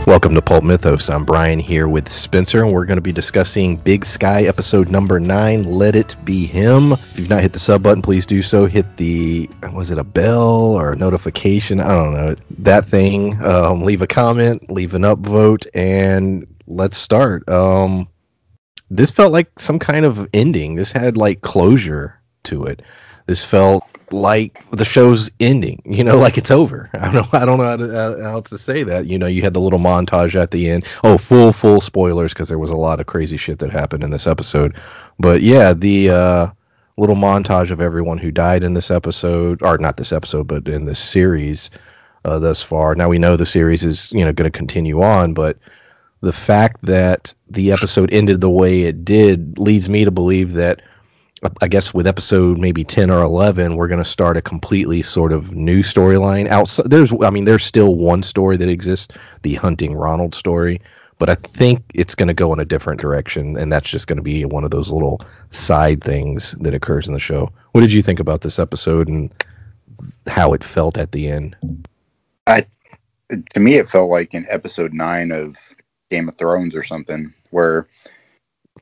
Welcome to Pulp Mythos. I'm Brian here with Spencer, and we're going to be discussing Big Sky episode number 9, Let It Be Him. If you've not hit the sub button, please do so. Hit the, was it a bell or a notification? I don't know. That thing. Leave a comment, leave an upvote, and let's start. This felt like some kind of ending. This had like closure to it. This felt like the show's ending, like it's over. I don't know how to say that. You had the little montage at the end. Oh, full spoilers, because there was a lot of crazy shit that happened in this episode. But yeah, the little montage of everyone who died in this episode, or not this episode, but in this series thus far. Now we know the series is going to continue on, but the fact that the episode ended the way it did leads me to believe that, I guess, with episode maybe 10 or 11, we're going to start a completely sort of new storyline. Outside, there's still one story that exists, the Hunting Ronald story, but I think it's going to go in a different direction, and that's just going to be one of those little side things that occurs in the show. What did you think about this episode and how it felt at the end? To me, it felt like in episode 9 of Game of Thrones or something, where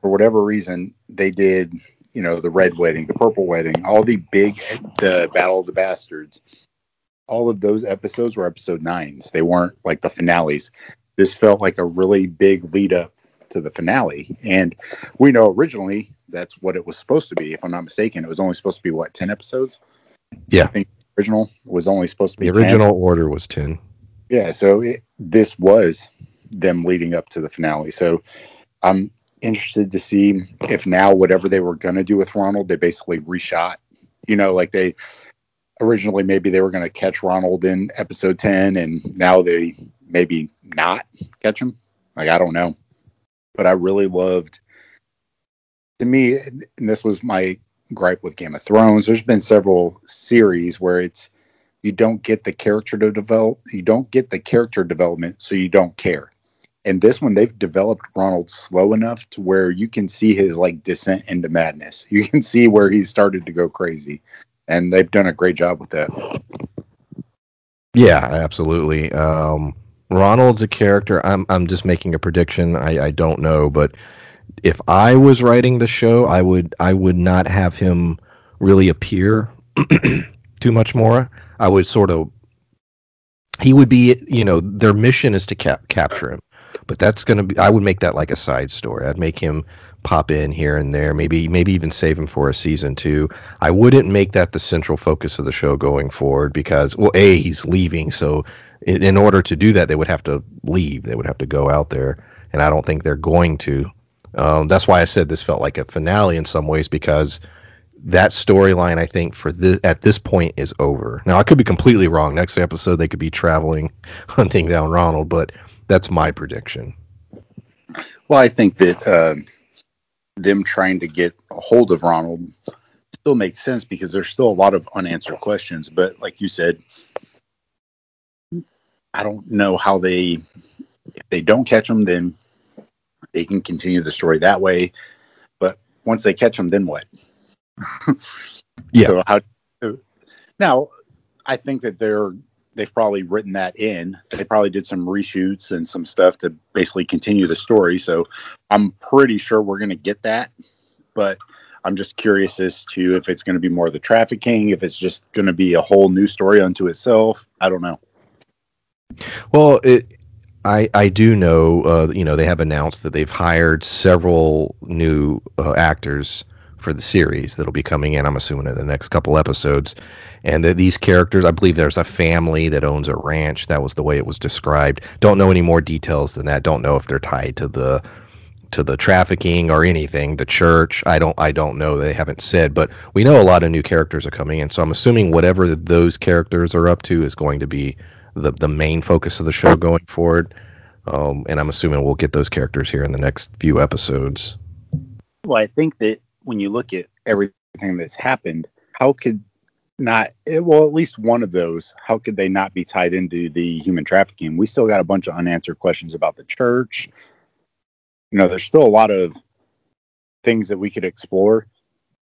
for whatever reason they did, the Red Wedding, the Purple Wedding, all the Battle of the Bastards, all of those episodes were episode 9s. They weren't like the finales. This felt like a really big lead up to the finale. And we know originally that's what it was supposed to be. If I'm not mistaken, it was only supposed to be 10 episodes? Yeah. I think the original was only supposed to be the original 10. Order was 10. Yeah. So this was them leading up to the finale. So I'm interested to see if now whatever they were going to do with Ronald, they basically reshot. Like they originally, maybe they were going to catch Ronald in episode 10, and now they maybe not catch him. Like, I don't know. But I really loved, to me, and this was my gripe with Game of Thrones, there's been several series where you don't get the character to develop, you don't get the character development, so you don't care. And this one, they've developed Ronald slow enough to where you can see his descent into madness. You can see where he started to go crazy, and they've done a great job with that. Yeah, absolutely. Ronald's a character. I'm just making a prediction. I don't know, but if I was writing the show, I would not have him really appear too much more. I would he would be, their mission is to capture him. But that's going to be, I would make that like a side story. I'd make him pop in here and there, maybe even save him for a season 2. I wouldn't make that the central focus of the show going forward because, well, he's leaving. So in order to do that, they would have to leave. They would have to go out there. And I don't think they're going to. That's why I said this felt like a finale in some ways, because that storyline, I think, at this point is over. Now, I could be completely wrong. Next episode, they could be hunting down Ronald, but that's my prediction. Well, I think that them trying to get a hold of Ronald still makes sense because there's still a lot of unanswered questions. But like you said, I don't know how if they don't catch him, then they can continue the story that way. But once they catch him, then what? Yeah. So now, I think that they've probably written that in. They probably did some reshoots and some stuff to basically continue the story. So I'm pretty sure we're going to get that. But I'm just curious as to if it's going to be more of the trafficking, if it's just going to be a whole new story unto itself. I don't know. Well, I do know, they have announced that they've hired several new actors for the series that'll be coming in, I'm assuming, in the next couple episodes. And that these characters, I believe there's a family that owns a ranch. That was the way it was described. Don't know any more details than that. Don't know if they're tied to the trafficking or anything, the church. I don't know. They haven't said, but we know a lot of new characters are coming in. So I'm assuming whatever those characters are up to is going to be the main focus of the show going forward. And I'm assuming we'll get those characters here in the next few episodes. Well, I think that when you look at everything that's happened, how could not, well, at least one of those, how could they not be tied into the human trafficking? We still got a bunch of unanswered questions about the church. There's still a lot of things that we could explore,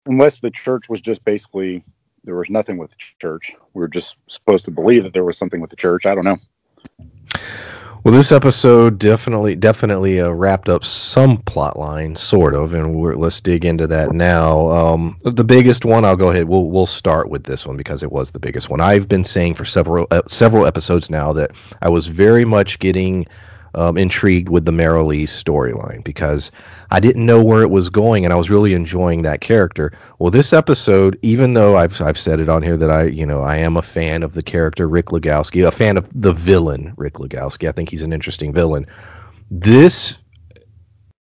unless the church was just basically, there was nothing with the church. We were just supposed to believe that there was something with the church. I don't know. Well, this episode definitely wrapped up some plot line, sort of, and let's dig into that now. The biggest one, I'll go ahead. We'll start with this one because it was the biggest one. I've been saying for several episodes now that I was very much getting intrigued with the Marilee storyline because I didn't know where it was going, and I was really enjoying that character. Well, this episode, even though I've said it on here that I am a fan of the character Rick Legowski, a fan of the villain Rick Legowski. I think he's an interesting villain. This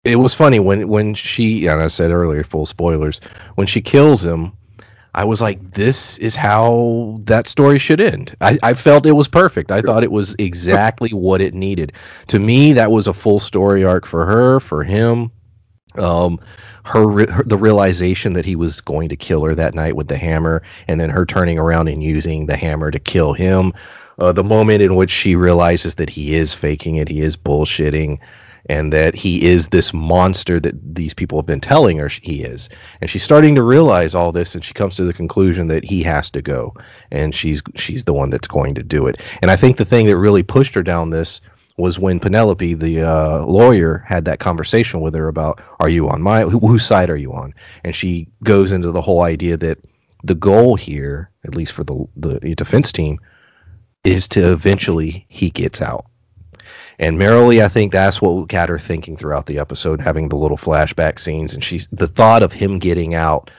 It was funny when she, and I said earlier, full spoilers, when she kills him. I was like, this is how that story should end. I felt it was perfect. I thought it was exactly what it needed. To me, that was a full story arc for her, for him. The realization that he was going to kill her that night with the hammer, and then her turning around and using the hammer to kill him. The moment in which she realizes that he is faking it, he is bullshitting, and that he is this monster that these people have been telling her he is. And she's starting to realize all this, and she comes to the conclusion that he has to go, and she's the one that's going to do it. And I think the thing that really pushed her down this was when Penelope, the lawyer, had that conversation with her about, are you on whose side are you on? And she goes into the whole idea that the goal here, at least for the defense team, is to eventually he gets out. And Marilee, I think that's what got her thinking throughout the episode, having the little flashback scenes. And the thought of him getting out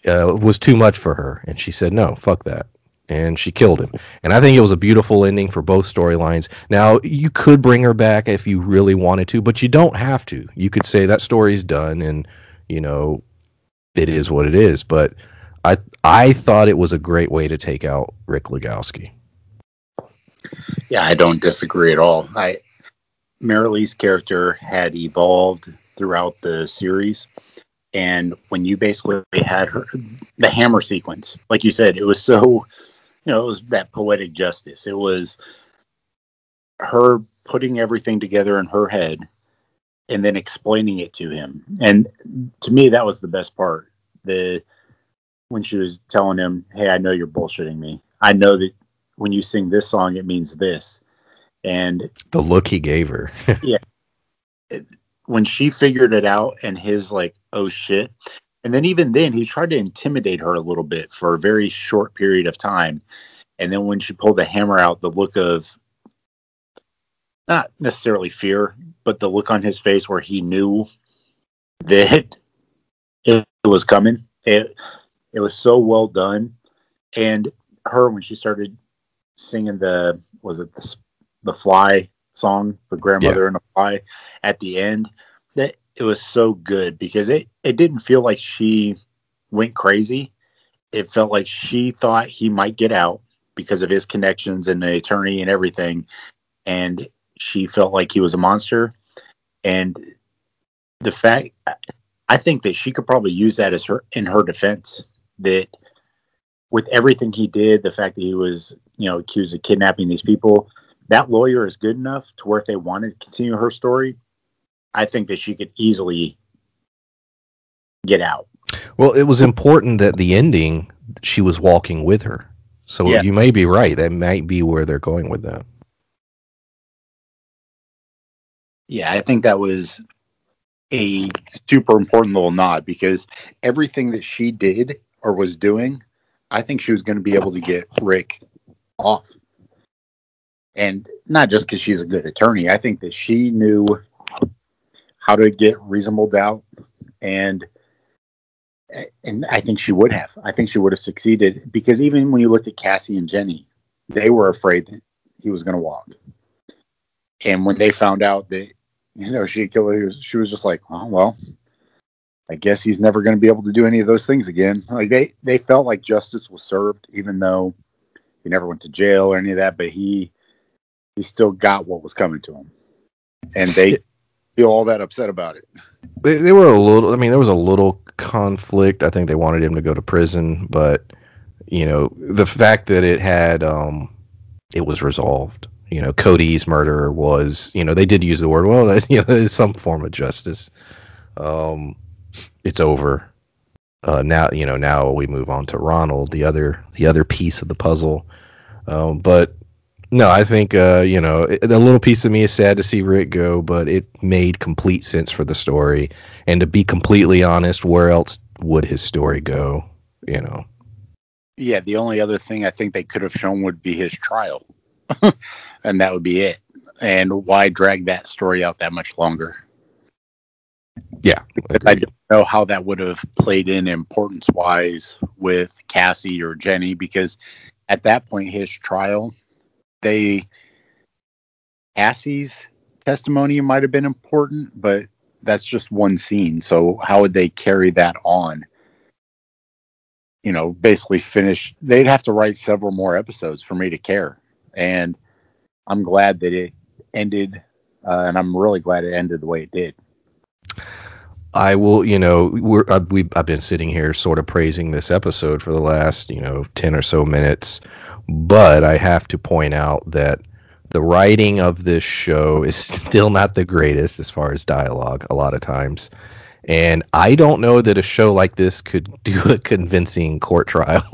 was too much for her. And she said, no, fuck that. And she killed him. And I think it was a beautiful ending for both storylines. Now, you could bring her back if you really wanted to, but you don't have to. You could say that story's done and, it is what it is. But I thought it was a great way to take out Rick Legowski. Yeah, I don't disagree at all. Marilee's character had evolved throughout the series, and when you basically had the hammer sequence, like you said, it was so, it was that poetic justice. It was her putting everything together in her head and then explaining it to him. And to me, that was the best part. When she was telling him, hey, I know you're bullshitting me. I know that when you sing this song, it means this. And the look he gave her. Yeah. When she figured it out and his like, oh shit. And then even then he tried to intimidate her a little bit for a very short period of time. And then when she pulled the hammer out, the look of not necessarily fear, but the look on his face where he knew that it was coming. It was so well done. And her, when she started singing the Fly song, the grandmother and the fly at the end, that it was so good because it didn't feel like she went crazy. It felt like she thought he might get out because of his connections and the attorney and everything. And she felt like he was a monster. And the fact, I think that she could probably use that as in her defense, that with everything he did, the fact that he was, accused of kidnapping these people, that lawyer is good enough to where if they wanted to continue her story, I think that she could easily get out. Well, it was important that the ending, she was walking with her. So you may be right. That might be where they're going with that. Yeah, I think that was a super important little nod because everything that she did or was doing, I think she was going to be able to get Rick off. And not just because she's a good attorney. I think that she knew how to get reasonable doubt. And I think she would have. I think she would have succeeded because even when you looked at Cassie and Jenny, they were afraid that he was going to walk. And when they found out that, she had killed her, she was just like, oh, well, I guess he's never going to be able to do any of those things again. Like they felt like justice was served, even though he never went to jail or any of that, but he still got what was coming to him. And they feel all that upset about it. They were a little, there was a little conflict. I think they wanted him to go to prison, but, the fact that it had, it was resolved. Cody's murder was, they did use the word, well, it's some form of justice. It's over. Now we move on to Ronald, the other piece of the puzzle. But No, I think a little piece of me is sad to see Rick go, but it made complete sense for the story. And to be completely honest, where else would his story go? You know. Yeah, the only other thing I think they could have shown would be his trial, and that would be it. And why drag that story out that much longer? Yeah, I agreed. don't know how that would have played in importance wise with Cassie or Jenny, because at that point, his trial, they Cassie's testimony might have been important, but that's just one scene. So how would they carry that on? Basically finish. They'd have to write several more episodes for me to care. And I'm glad that it ended, and I'm really glad it ended the way it did. I will, I've been sitting here sort of praising this episode for the last, 10 or so minutes, but I have to point out that the writing of this show is still not the greatest as far as dialogue a lot of times. And I don't know that a show like this could do a convincing court trial.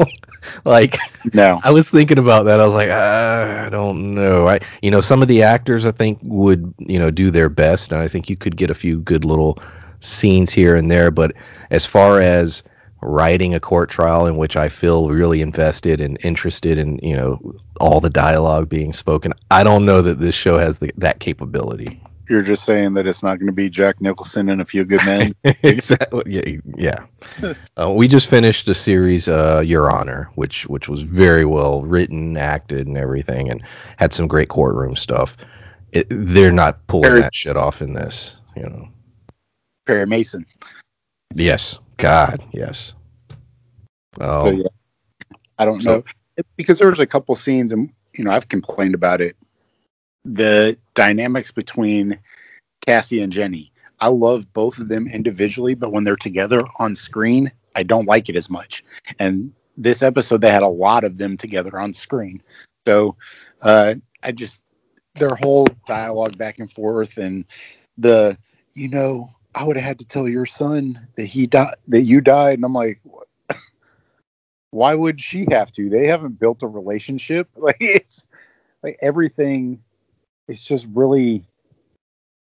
Like, No, I was thinking about that. I was like, I don't know. Some of the actors I think would, do their best, and I think you could get a few good little scenes here and there. But as far as writing a court trial in which I feel really invested and interested in, all the dialogue being spoken, I don't know that this show has that capability. you're just saying that it's not going to be Jack Nicholson and A Few Good Men. Exactly. Yeah. We just finished the series, Your Honor, which was very well written, acted, and everything, and had some great courtroom stuff. They're not pulling Perry, that shit off in this. Perry Mason. Yes. God. Yes. So Um. yeah, I don't So know, because there was a couple scenes, and I've complained about it. The dynamics between Cassie and Jenny. I love both of them individually, but when they're together on screen, I don't like it as much. And this episode, they had a lot of them together on screen. So I just, their whole dialogue back and forth, and the, I would have had to tell your son that he died, that you died. And I'm like, why would she have to? They haven't built a relationship. Like, it's like everything is just really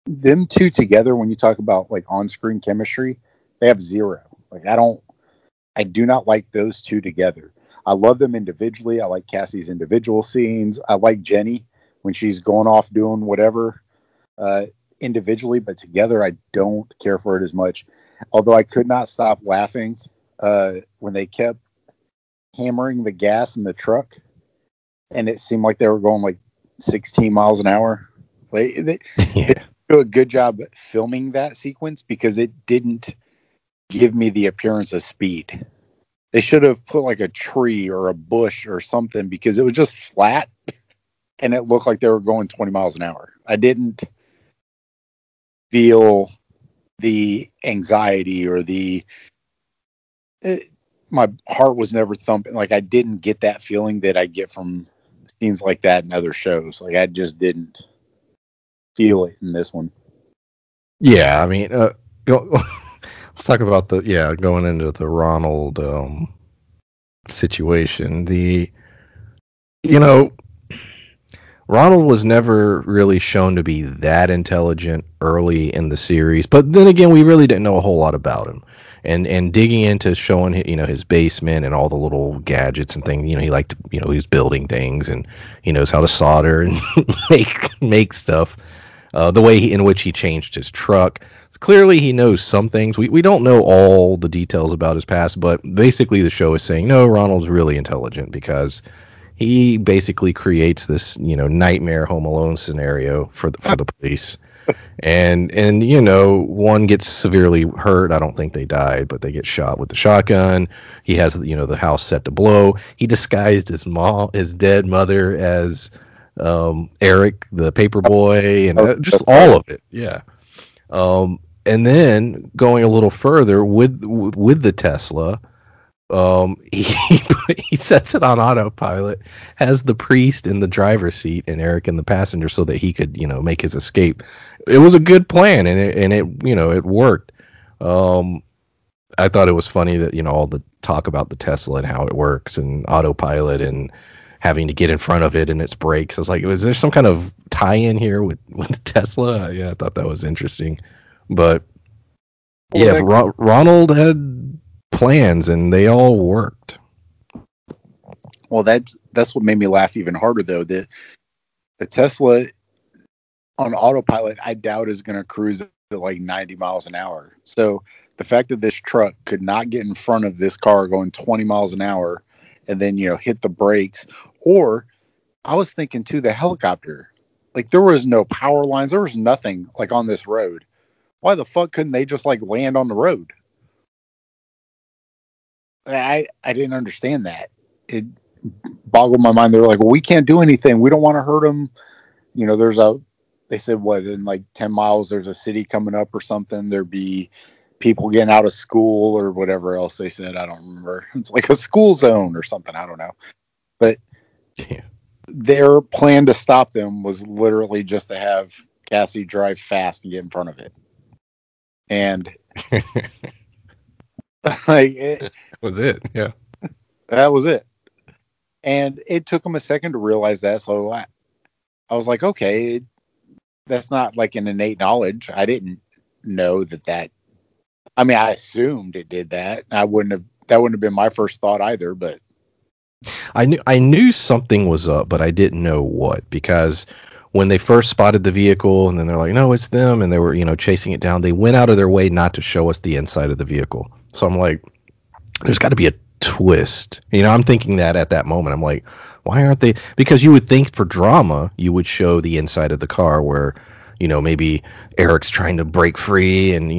them two together. When you talk about like on-screen chemistry, they have zero. Like, I do not like those two together. I love them individually. I like Cassie's individual scenes. I like Jenny when she's going off doing whatever individually, but together I don't care for it as much. Although I could not stop laughing when they kept hammering the gas in the truck, and it seemed like they were going like 16 miles an hour. Like, they yeah. do a good job filming that sequence because it didn't give me the appearance of speed. They should have put like a tree or a bush or something, because it was just flat and it looked like they were going 20 miles an hour. I didn't feel the anxiety or my heart was never thumping. Like, I didn't get that feeling that I get from scenes like that in other shows. Like, I just didn't feel it in this one. Yeah. I mean, let's talk about going into the Ronald situation. You know, Ronald was never really shown to be that intelligent early in the series, but then again, we really didn't know a whole lot about him. And digging into showing his basement and all the little gadgets and things, he liked to, he was building things and he knows how to solder and make stuff. The way in which he changed his truck. Clearly, he knows some things. We don't know all the details about his past, but basically, the show is saying no. Ronald's really intelligent because he basically creates this nightmare Home Alone scenario for the police, and one gets severely hurt. I don't think they died, but they get shot with the shotgun. He has the house set to blow. He disguised his dead mother as Eric the paper boy, and just all of it. Yeah. And then going a little further with the Tesla, he he sets it on autopilot, has the priest in the driver's seat and Eric in the passenger, so that he could make his escape. It was a good plan, and it worked. I thought it was funny that all the talk about the Tesla and how it works and autopilot and having to get in front of it and its brakes. I was like, was there some kind of tie-in here with Tesla? Yeah, I thought that was interesting. But Well, yeah, Ronald had plans and they all worked. well, that's what made me laugh even harder, though. The Tesla on autopilot, I doubt is going to cruise at like 90 miles an hour. So the fact that this truck could not get in front of this car going 20 miles an hour and then, hit the brakes, or I was thinking too, the helicopter, like there was no power lines. There was nothing like on this road. Why the fuck couldn't they just like land on the road? I didn't understand that. It boggled my mind. They were like, well, we can't do anything. We don't want to hurt them. They said, what, in like 10 miles, there's a city coming up or something. There'd be people getting out of school or whatever else they said. I don't remember. It's like a school zone or something. I don't know. But Yeah. Their plan to stop them was literally just to have Cassie drive fast and get in front of it. And like was it? Yeah. that was it. And it took them a second to realize that. So I was like, okay, that's not like an innate knowledge. I didn't know that. I mean, I assumed it did that. That wouldn't have been my first thought either. But I knew something was up, but I didn't know what, because when they first spotted the vehicle and then they're like, no, it's them, and they were, chasing it down, they went out of their way not to show us the inside of the vehicle. So I'm like, there's got to be a twist. I'm thinking that at that moment. I'm like, why aren't they? Because you would think for drama, you would show the inside of the car where, maybe Eric's trying to break free and,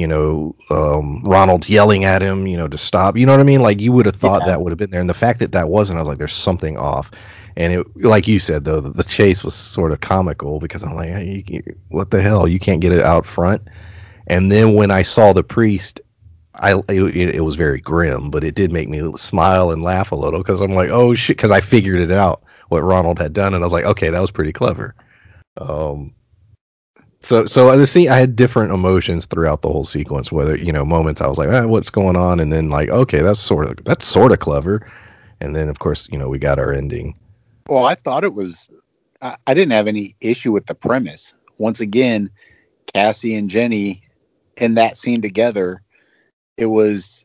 Ronald's yelling at him, to stop. You know what I mean? Like, you would have thought that would have been there. And the fact that wasn't, I was like, there's something off. And it, like you said, though, the chase was sort of comical because I'm like, hey, what the hell? You can't get it out front. And then when I saw the priest, it was very grim, but it did make me smile and laugh a little because I'm like, oh shit, because I figured it out what Ronald had done, and I was like, okay, that was pretty clever. So I had different emotions throughout the whole sequence. Whether moments I was like, what's going on, and then like, okay, that's sort of clever, and then of course we got our ending. Well, I thought it was. I didn't have any issue with the premise. Once again, Cassie and Jenny in that scene together. It was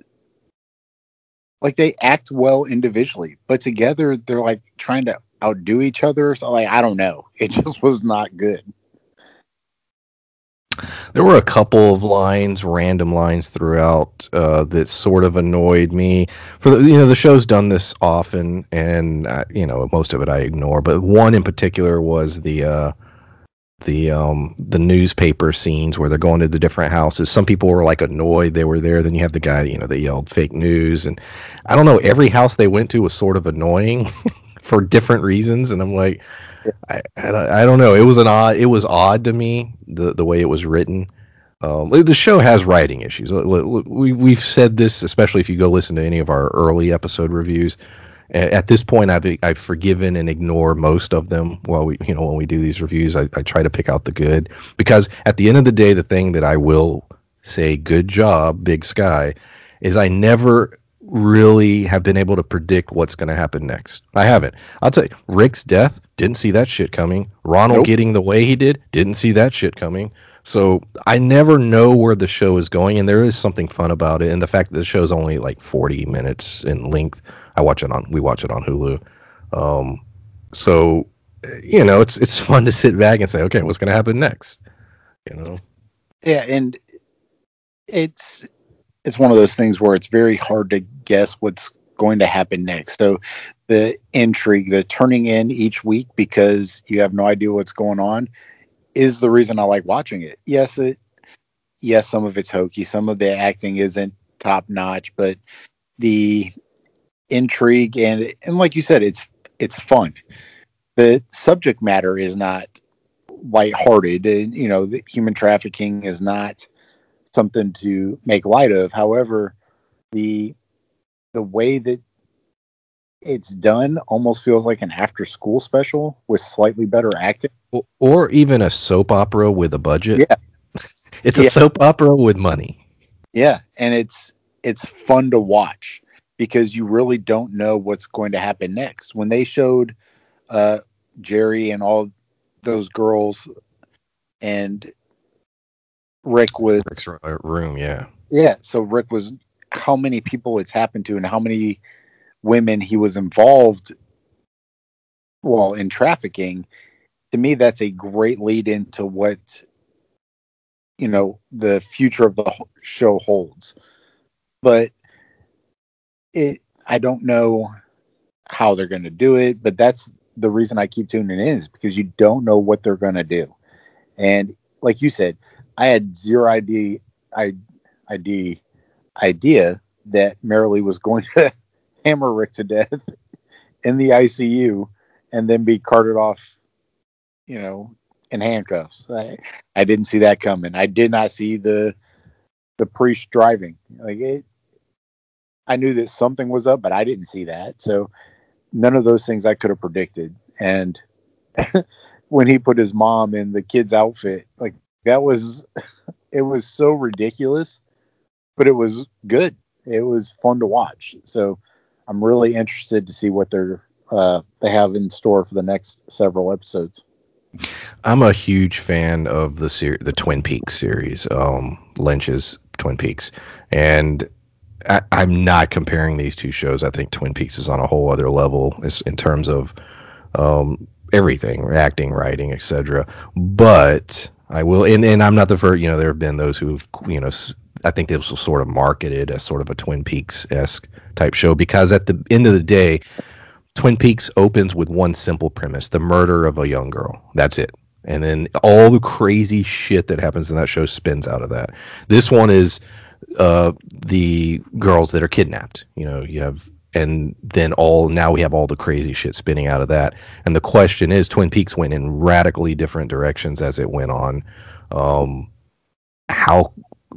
like they act well individually, but together they're like trying to outdo each other. So like, I don't know. It just was not good. There were a couple of random lines throughout that sort of annoyed me. For the show's done this often, and most of it I ignore. But one in particular was the newspaper scenes where they're going to the different houses. Some people were like annoyed they were there. Then you have the guy, they yelled fake news, and I don't know. Every house they went to was sort of annoying for different reasons, and I'm like, I don't know. It was odd to me the way it was written. The show has writing issues. We've said this, especially if you go listen to any of our early episode reviews. At this point, I've forgiven and ignored most of them. While when we do these reviews, I try to pick out the good, because at the end of the day, the thing that I will say, good job, Big Sky, is I never really have been able to predict what's going to happen next. I haven't. I'll tell you, Rick's death, didn't see that shit coming. Ronald getting the way he did, didn't see that shit coming. So I never know where the show is going, and there is something fun about it. And the fact that the show is only like 40 minutes in length, we watch it on Hulu. So it's fun to sit back and say, okay, what's going to happen next? Yeah, and it's one of those things where it's very hard to guess what's going to happen next. So the intrigue, the turning in each week because you have no idea what's going on, is the reason I like watching it. Yes, some of it's hokey, some of the acting isn't top notch, but the intrigue and like you said, it's fun. The subject matter is not lighthearted, and the human trafficking is not something to make light of. However, the way that it's done almost feels like an after school special with slightly better acting, or even a soap opera with a budget. Yeah, it's a soap opera with money. Yeah, and it's fun to watch because you really don't know what's going to happen next. When they showed Jerry and all those girls, and Rick was Rick's room, yeah. yeah. So Rick was how many people it's happened to, and how many women he was involved, well, in trafficking. To me, that's a great lead into what the future of the show holds. But I don't know how they're going to do it, but that's the reason I keep tuning in, is because you don't know what they're going to do. And like you said, I had zero idea that Marilee was going to hammer Rick to death in the ICU and then be carted off, in handcuffs. I didn't see that coming. I did not see the priest driving. I knew that something was up, but I didn't see that. So none of those things I could have predicted. And when he put his mom in the kid's outfit, it was so ridiculous, but it was good. It was fun to watch. So I'm really interested to see what they have in store for the next several episodes. I'm a huge fan of the Twin Peaks series, Lynch's Twin Peaks, and I'm not comparing these two shows. I think Twin Peaks is on a whole other level in terms of everything, acting, writing, etc. But I will, and I'm not the first. There have been those who've, I think this was sort of marketed as sort of a Twin Peaks-esque type show, because at the end of the day, Twin Peaks opens with one simple premise: the murder of a young girl. That's it. And then all the crazy shit that happens in that show spins out of that. This one is the girls that are kidnapped. And then now we have all the crazy shit spinning out of that. And the question is, Twin Peaks went in radically different directions as it went on.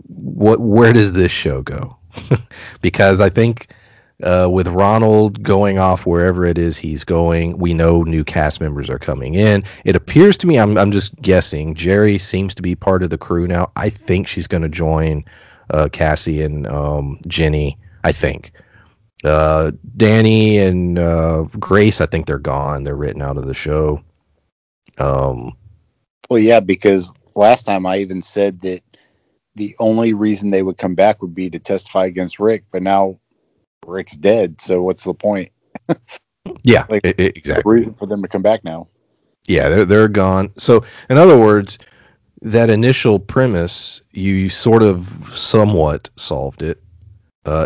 Where does this show go? Because I think with Ronald going off wherever it is he's going, we know new cast members are coming in. It appears to me, I'm just guessing, Jerry seems to be part of the crew now. I think she's going to join Cassie and Jenny, I think. Danny and Grace, I think they're gone. They're written out of the show. Well, yeah, because last time I even said that the only reason they would come back would be to testify against Rick, but now Rick's dead, so what's the point? Yeah, exactly. Reason for them to come back now. Yeah, they're gone. So, in other words, that initial premise, you sort of somewhat solved it.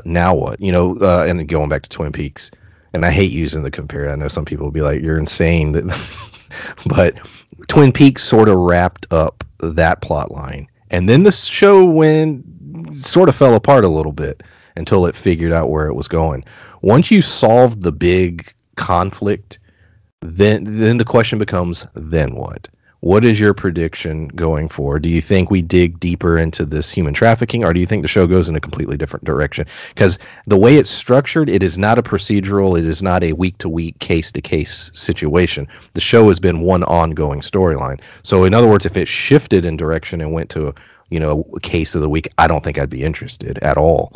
Now what? And going back to Twin Peaks, and I hate using the compare. I know some people will be like, "You're insane," but Twin Peaks sort of wrapped up that plot line, and then the show sort of fell apart a little bit until it figured out where it was going. Once you solve the big conflict, then the question becomes, then what? What is your prediction going forward? Do you think we dig deeper into this human trafficking, or do you think the show goes in a completely different direction? Because the way it's structured, it is not a procedural. It is not a week-to-week, case-to-case situation. The show has been one ongoing storyline. So, in other words, if it shifted in direction and went to a case of the week, I don't think I'd be interested at all.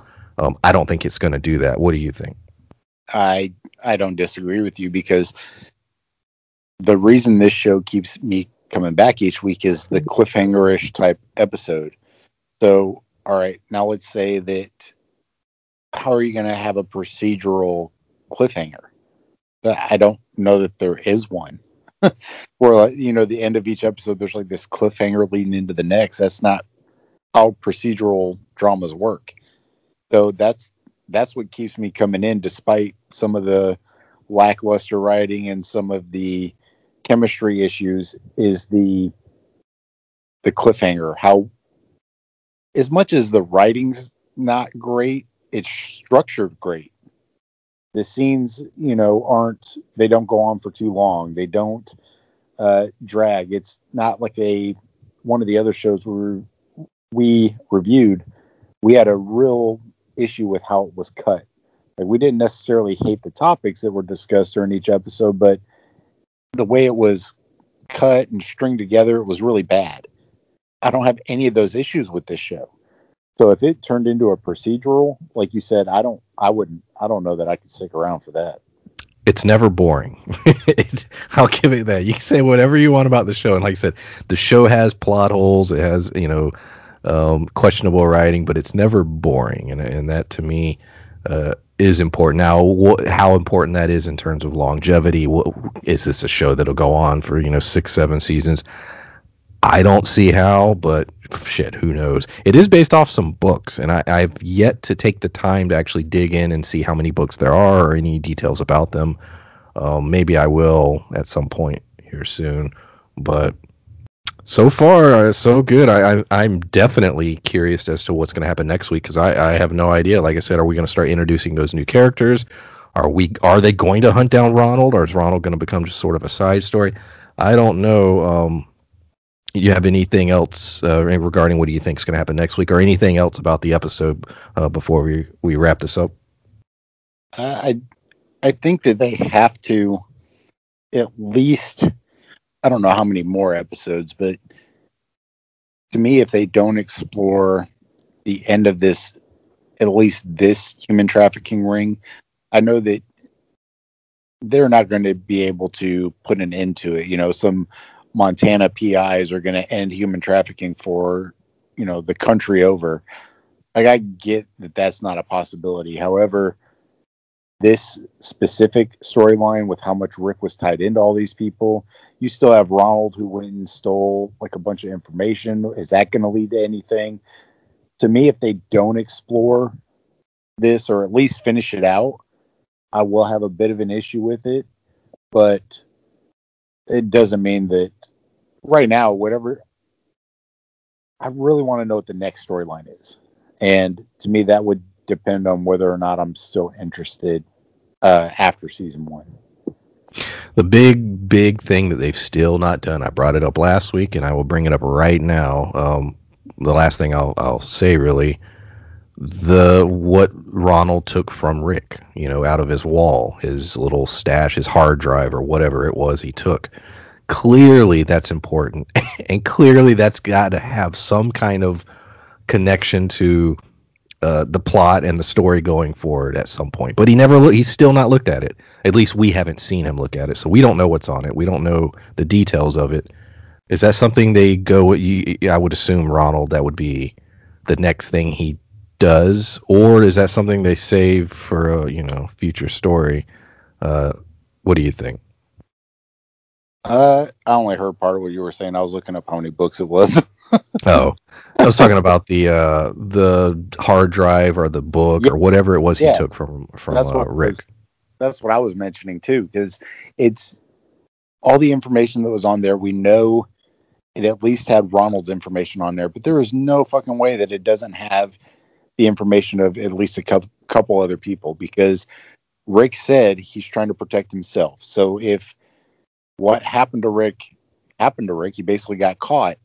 I don't think it's going to do that. What do you think? I don't disagree with you, because the reason this show keeps me coming back each week is the cliffhanger-ish type episode. So, all right, now let's say that, how are you going to have a procedural cliffhanger? I don't know that there is one. Where, the end of each episode, there's like this cliffhanger leading into the next. That's not how procedural dramas work. So that's what keeps me coming in, despite some of the lackluster writing and some of the chemistry issues, is the cliffhanger. How, as much as the writing's not great, it's structured great. The scenes, they don't go on for too long. They don't drag. It's not like one of the other shows we reviewed. We had a real issue with how it was cut. Like, we didn't necessarily hate the topics that were discussed during each episode, but the way it was cut and stringed together, it was really bad. I don't have any of those issues with this show. So if it turned into a procedural, like you said, I don't know that I could stick around for that. it's never boring. I'll give it that. You can say whatever you want about the show, and like I said, the show has plot holes. It has questionable writing, but it's never boring, and that to me is important. Now, how important that is in terms of longevity? Is this a show that'll go on for 6, 7 seasons? I don't see how, but shit, who knows? It is based off some books, and I've yet to take the time to actually dig in and see how many books there are or any details about them. Maybe I will at some point here soon, but so far so good. I'm definitely curious as to what's going to happen next week because I have no idea. Like I said, are we going to start introducing those new characters? Are they going to hunt down Ronald, or is Ronald going to become just sort of a side story? I don't know. You have anything else regarding what do you think is going to happen next week, or anything else about the episode before we wrap this up? I think that they have to at least, I don't know how many more episodes, but to me, if they don't explore the end of this, at least this human trafficking ring, I know that they're not going to be able to put an end to it. Some Montana PIs are going to end human trafficking for, the country over. Like, I get that that's not a possibility. However, this specific storyline with how much Rick was tied into all these people, you still have Ronald who went and stole like a bunch of information. Is that going to lead to anything? To me, if they don't explore this or at least finish it out, I will have a bit of an issue with it. But it doesn't mean that right now, whatever, I really want to know what the next storyline is. And to me, that would depend on whether or not I'm still interested after season 1. The big thing that they've still not done, I brought it up last week and I will bring it up right now. The last thing I'll say really, what Ronald took from Rick, out of his wall, his little stash, his hard drive or whatever it was he took. Clearly that's important. And clearly that's got to have some kind of connection to the plot and the story going forward at some point. But he's still not looked at it. At least we haven't seen him look at it. So we don't know what's on it. We don't know the details of it. Is that something they go, I would assume Ronald, that would be the next thing he does, or is that something they save for a future story? What do you think? I only heard part of what you were saying. I was looking up how many books it was. Oh, I was talking about the hard drive or the book or whatever it was he took from Rick. That's what I was mentioning too, because it's all the information that was on there. We know it at least had Ronald's information on there, but there is no fucking way that it doesn't have the information of at least a couple other people, because Rick said he's trying to protect himself. So if what happened to Rick, he basically got caught.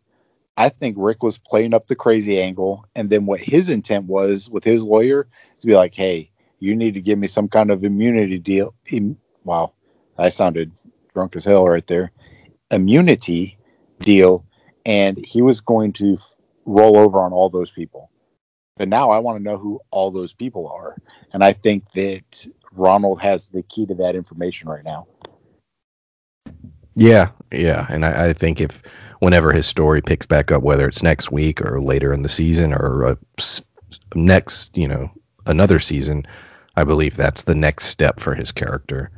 I think Rick was playing up the crazy angle, and then what his intent was with his lawyer is to be like, hey, you need to give me some kind of immunity deal. Wow, I sounded drunk as hell right there. Immunity deal, and he was going to roll over on all those people. But now I want to know who all those people are. And I think that Ronald has the key to that information right now. Yeah. And I think whenever his story picks back up, whether it's next week or later in the season or next, another season, I believe that's the next step for his character.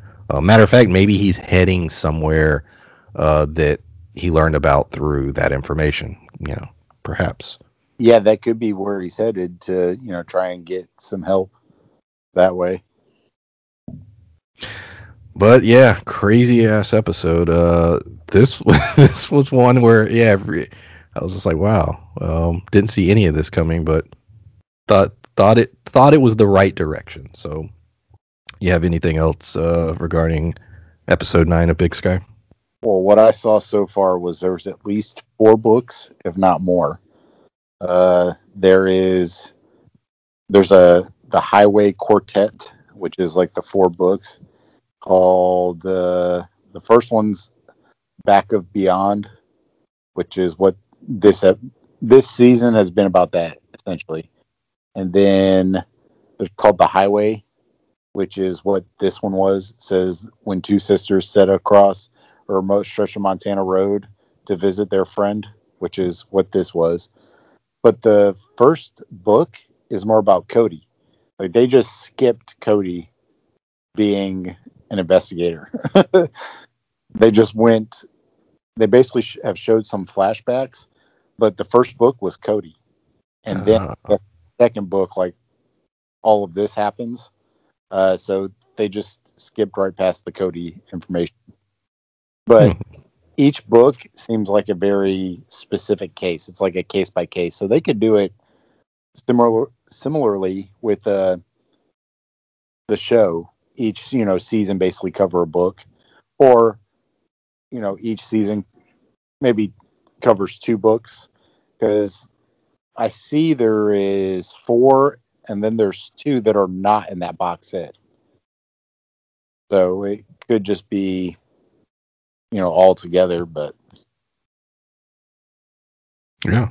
Matter of fact, maybe he's heading somewhere that he learned about through that information, perhaps. Yeah, that could be where he's headed to, try and get some help that way. But yeah, crazy ass episode. This was one where I was just like, wow, didn't see any of this coming, but thought it was the right direction. So, you have anything else regarding episode 9 of Big Sky? Well, what I saw so far was there was at least 4 books, if not more. There's the Highway Quartet, which is like the 4 books, called the first one's Back of Beyond, which is what this season has been about, that essentially. And then there's called The Highway, which is what this one was. It says when two sisters set across a remote stretch of Montana road to visit their friend, which is what this was. But the first book is more about Cody. Like they just skipped Cody being an investigator. They just went. They basically have showed some flashbacks, but the first book was Cody, and then the second book, like all of this happens. So they just skipped right past the Cody information. But each book seems like a very specific case. It's like a case by case. So they could do it similarly with the show. Each season basically cover a book, or each season maybe covers two books, because I see there is 4, and then there's 2 that are not in that box set. So it could just be, all together, but yeah.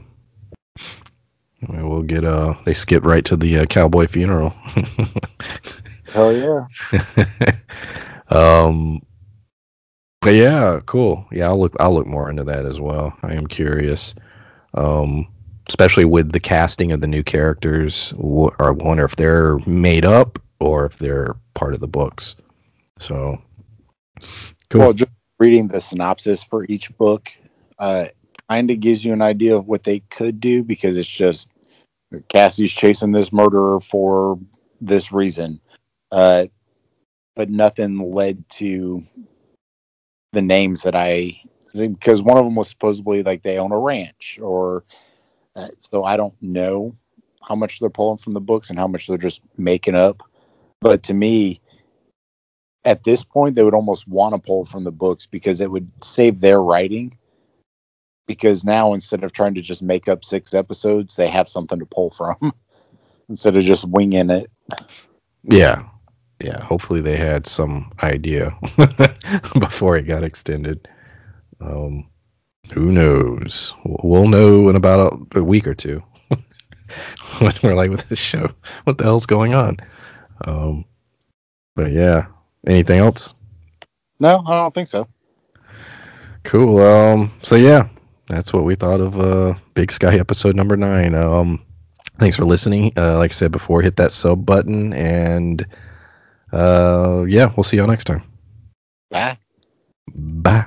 We'll get they skip right to the cowboy funeral. hell yeah. But yeah, cool. Yeah, I'll look more into that as well. I am curious. Especially with the casting of the new characters, I wonder if they're made up or if they're part of the books. So cool. Well, just reading the synopsis for each book kind of gives you an idea of what they could do, because it's just Cassie's chasing this murderer for this reason, but nothing led to the names that because one of them was supposedly like they own a ranch, or so I don't know how much they're pulling from the books and how much they're just making up. But to me, at this point, they would almost want to pull from the books, because it would save their writing. Because now, instead of trying to just make up 6 episodes, they have something to pull from instead of just winging it. Yeah. Yeah. Hopefully they had some idea before it got extended. Who knows? We'll know in about a week or two when we're like with this show. What the hell's going on? But yeah. Anything else? No, I don't think so. Cool. So yeah, that's what we thought of Big Sky episode number 9. Thanks for listening. Like I said before, hit that sub button, and yeah, we'll see y'all next time. Bye. Bye.